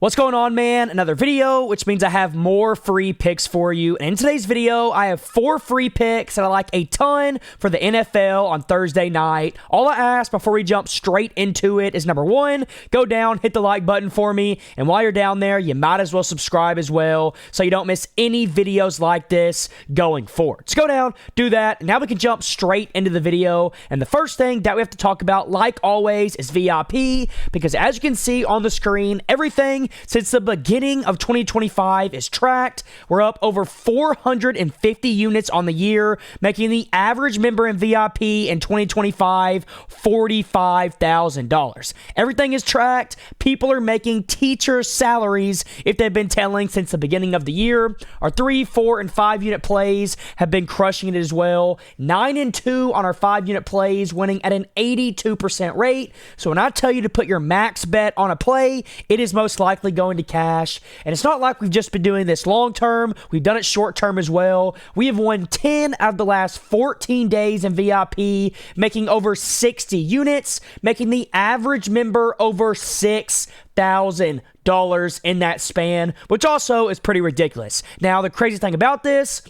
What's going on, man? Another video, which means I have more free picks for you. And in today's video, I have 4 free picks that I like a ton for the NFL on Thursday night. All I ask before we jump straight into it is number 1, go down, hit the like button for me. And while you're down there, you might as well subscribe as well so you don't miss any videos like this going forward. So go down, do that. Now we can jump straight into the video. And the first thing that we have to talk about, like always, is VIP. Because as you can see on the screen, everything since the beginning of 2025 is tracked. We're up over 450 units on the year, making the average member in VIP in 2025 $45,000. Everything is tracked. People are making teacher salaries if they've been telling since the beginning of the year. Our 3, 4, and 5 unit plays have been crushing it as well. 9 and 2 on our 5 unit plays, winning at an 82% rate. So when I tell you to put your max bet on a play, it is most likely going to cash. And it's not like we've just been doing this long term. We've done it short term as well. We have won 10 out of the last 14 days in VIP, making over 60 units, making the average member over $6,000 in that span, which also is pretty ridiculous. Now, the crazy thing about this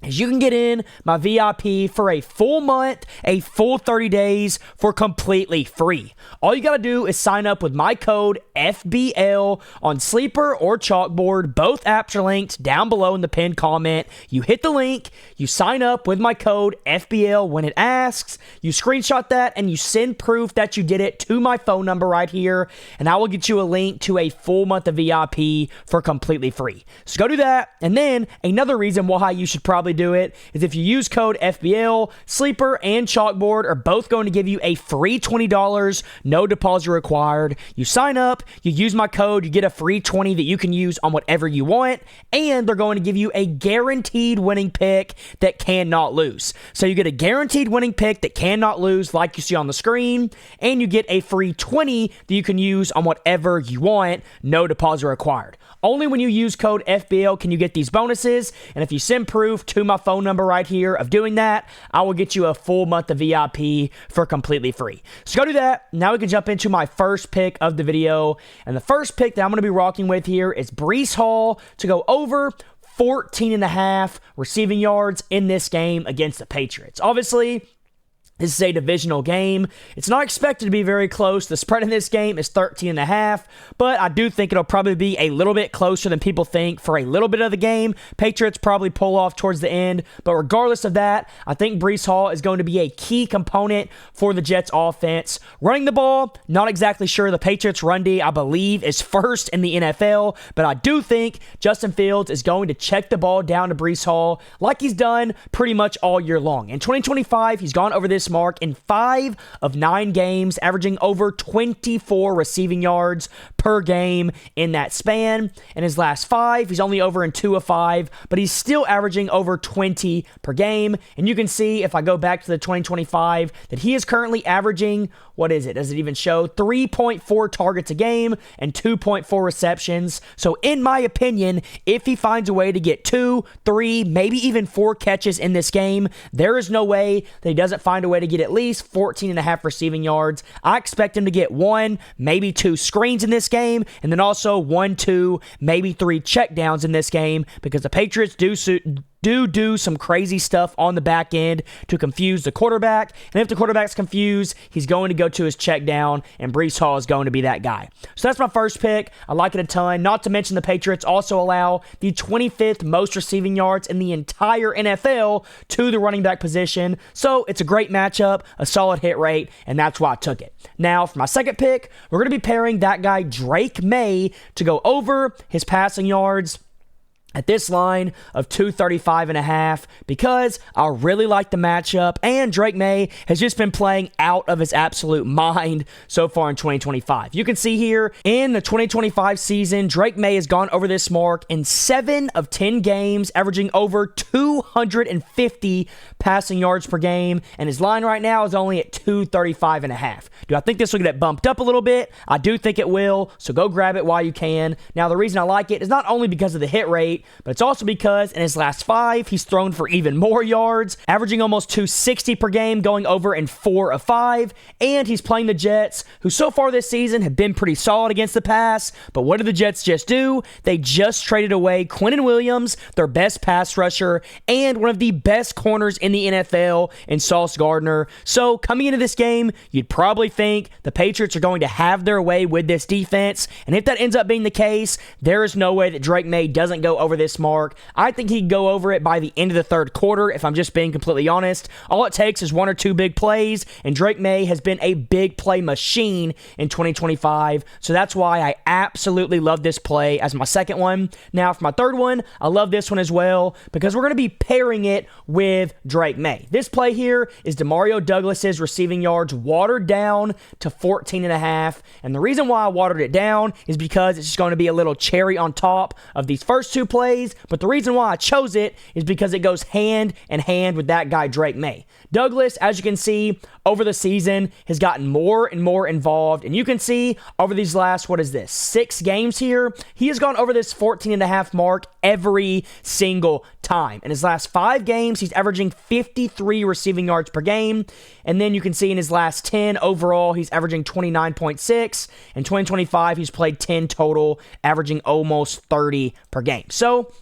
is you can get in my VIP for a full month, a full 30 days for completely free. All you got to do is sign up with my code FBL on Sleeper or Chalkboard. Both apps are linked down below in the pinned comment. You hit the link, you sign up with my code FBL when it asks, you screenshot that, and you send proof that you did it to my phone number right here, and I will get you a link to a full month of VIP for completely free. So go do that. And then another reason why you should probably do it is if you use code FBL, Sleeper and Chalkboard are both going to give you a free $20, no deposit required. You sign up, you use my code, you get a free 20 that you can use on whatever you want, and they're going to give you a guaranteed winning pick that cannot lose. So you get a guaranteed winning pick that cannot lose like you see on the screen, and you get a free 20 that you can use on whatever you want, no deposit required. Only when you use code FBL can you get these bonuses, and if you send proof to my phone number right here of doing that, I will get you a full month of VIP for completely free. So go do that. Now we can jump into my first pick of the video, and the first pick that I'm going to be rocking with here is Breece Hall to go over 14.5 receiving yards in this game against the Patriots. Obviously, this is a divisional game. It's not expected to be very close. The spread in this game is 13.5, but I do think it'll probably be a little bit closer than people think for a little bit of the game. Patriots probably pull off towards the end, but regardless of that, I think Breece Hall is going to be a key component for the Jets offense. Running the ball, not exactly sure. The Patriots run D, I believe, is first in the NFL, but I do think Justin Fields is going to check the ball down to Breece Hall like he's done pretty much all year long. In 2025, he's gone over this mark in 5 of 9 games, averaging over 24 receiving yards per game in that span. In his last 5, he's only over in 2 of 5, but he's still averaging over 20 per game. And you can see if I go back to the 2025 that he is currently averaging, what is it? Does it even show? 3.4 targets a game and 2.4 receptions. So in my opinion, if he finds a way to get 2, 3, maybe even 4 catches in this game, there is no way that he doesn't find a way to get at least 14.5 receiving yards. I expect him to get 1, maybe 2 screens in this game, and then also 1, 2, maybe 3 checkdowns in this game, because the Patriots do some crazy stuff on the back end to confuse the quarterback. And if the quarterback's confused, he's going to go to his check down, and Breece Hall is going to be that guy. So that's my first pick. I like it a ton. Not to mention the Patriots also allow the 25th most receiving yards in the entire NFL to the running back position. So it's a great matchup, a solid hit rate, and that's why I took it. Now, for my second pick, we're going to be pairing that guy Drake May to go over his passing yards at this line of 235.5 because I really like the matchup, and Drake May has just been playing out of his absolute mind so far in 2025. You can see here in the 2025 season, Drake May has gone over this mark in 7 of 10 games, averaging over 250 passing yards per game, and his line right now is only at 235.5. Do I think this will get bumped up a little bit? I do think it will, so go grab it while you can. Now, the reason I like it is not only because of the hit rate, but it's also because in his last 5, he's thrown for even more yards, averaging almost 260 per game, going over in 4 of 5, and he's playing the Jets, who so far this season have been pretty solid against the pass. But what did the Jets just do? They just traded away Quinnen Williams, their best pass rusher, and one of the best corners in the NFL in Sauce Gardner. So coming into this game, you'd probably think the Patriots are going to have their way with this defense, and if that ends up being the case, there is no way that Drake May doesn't go over this mark. I think he'd go over it by the end of the third quarter, if I'm just being completely honest. All it takes is 1 or 2 big plays, and Drake May has been a big play machine in 2025, so that's why I absolutely love this play as my second one. Now, for my third one, I love this one as well, because we're going to be pairing it with Drake May. This play here is Demario Douglas's receiving yards watered down to 14.5, and the reason why I watered it down is because it's just going to be a little cherry on top of these first 2 plays, but the reason why I chose it is because it goes hand in hand with that guy Drake May. Douglas, as you can see, over the season has gotten more and more involved, and you can see over these last, 6 games here, he has gone over this 14.5 mark every single time. In his last 5 games, he's averaging 53 receiving yards per game, and then you can see in his last 10 overall, he's averaging 29.6. In 2025, he's played 10 total, averaging almost 30 per game. So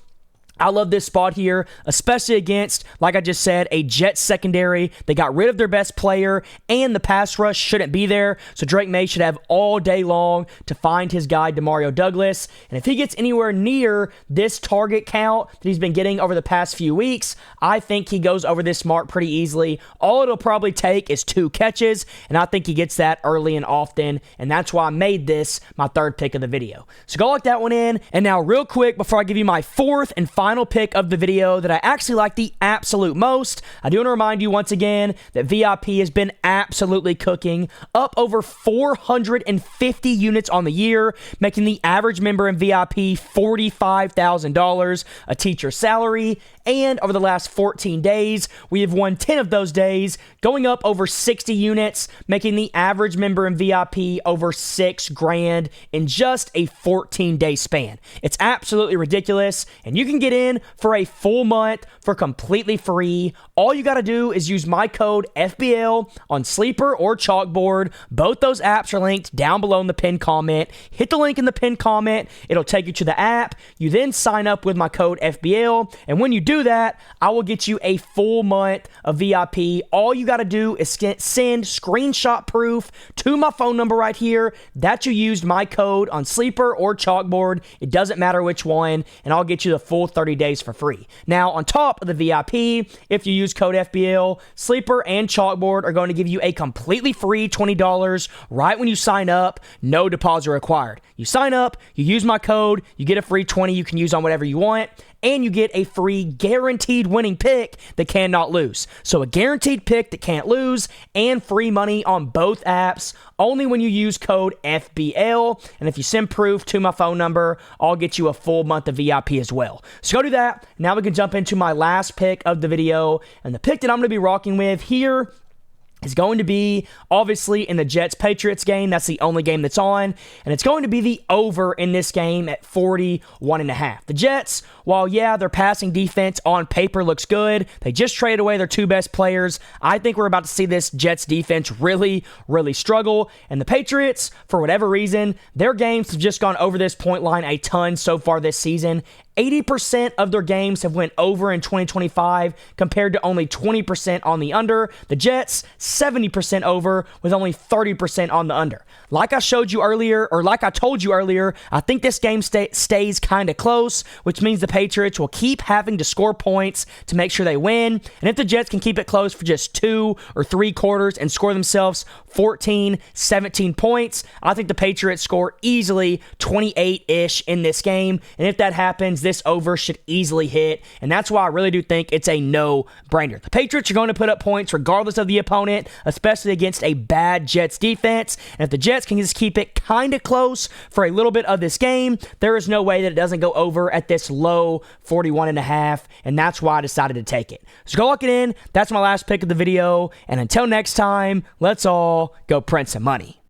I love this spot here, especially against, like I just said, a Jets secondary. They got rid of their best player, and the pass rush shouldn't be there, so Drake May should have all day long to find his guy, Demario Douglas. And if he gets anywhere near this target count that he's been getting over the past few weeks, I think he goes over this mark pretty easily. All it'll probably take is 2 catches, and I think he gets that early and often, and that's why I made this my third pick of the video. So go lock that one in. And now real quick, before I give you my fourth and final pick of the video that I actually like the absolute most, I do want to remind you once again that VIP has been absolutely cooking, up over 450 units on the year, making the average member in VIP $45,000 a teacher salary. And over the last 14 days, we have won 10 of those days, going up over 60 units, making the average member in VIP over $6,000 in just a 14-day span. It's absolutely ridiculous, and you can get in for a full month for completely free. All you got to do is use my code FBL on Sleeper or Chalkboard. Both those apps are linked down below in the pinned comment. Hit the link in the pinned comment. It'll take you to the app. You then sign up with my code FBL, and when you do that, I will get you a full month of VIP. All you got to do is send screenshot proof to my phone number right here that you used my code on Sleeper or Chalkboard. It doesn't matter which one, and I'll get you the full 30 days for free. Now, on top of the VIP, if you use code FBL, Sleeper and Chalkboard are going to give you a completely free $20 right when you sign up. No deposit required. You sign up, you use my code, you get a free 20 you can use on whatever you want, and you get a free guaranteed winning pick that cannot lose. So a guaranteed pick that can't lose, and free money on both apps only when you use code FBL. And if you send proof to my phone number, I'll get you a full month of VIP as well. So go do that. Now we can jump into my last pick of the video, and the pick that I'm going to be rocking with here is going to be, obviously, in the Jets-Patriots game. That's the only game that's on, and it's going to be the over in this game at 41.5. The Jets, while, yeah, their passing defense on paper looks good, they just traded away their 2 best players. I think we're about to see this Jets defense really, really struggle, and the Patriots, for whatever reason, their games have just gone over this point line a ton so far this season. 80% of their games have went over in 2025 compared to only 20% on the under. The Jets, 70% over with only 30% on the under. Like I showed you earlier, or like I told you earlier, I think this game stays kind of close, which means the Patriots will keep having to score points to make sure they win. And if the Jets can keep it close for just 2 or 3 quarters and score themselves 14, 17 points, I think the Patriots score easily 28-ish in this game. And if that happens, this over should easily hit, and that's why I really do think it's a no-brainer. The Patriots are going to put up points regardless of the opponent, especially against a bad Jets defense, and if the Jets can just keep it kind of close for a little bit of this game, there is no way that it doesn't go over at this low 41.5, and that's why I decided to take it. So go lock it in. That's my last pick of the video, and until next time, let's all go print some money.